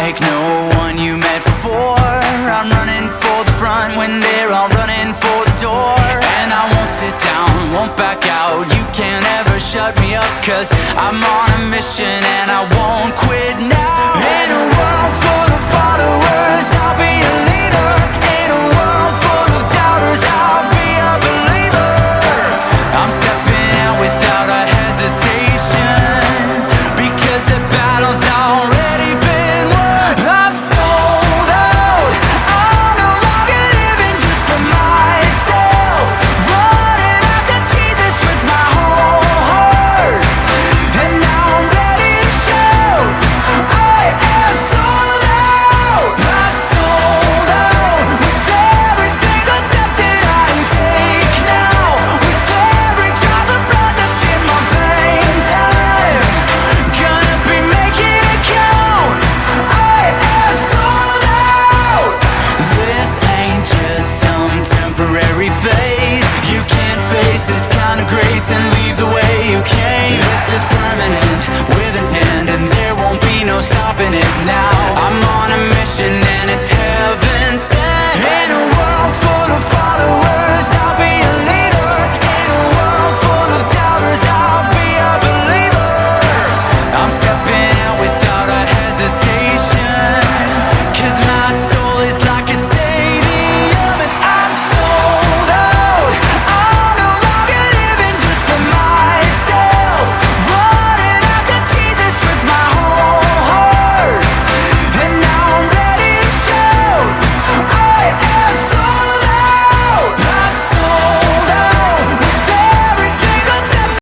like no one you met before. I'm running for the front when they're all running for the door. And I won't sit down, won't back out. You can't ever shut me up, 'cause I'm on a mission and I won't quit now.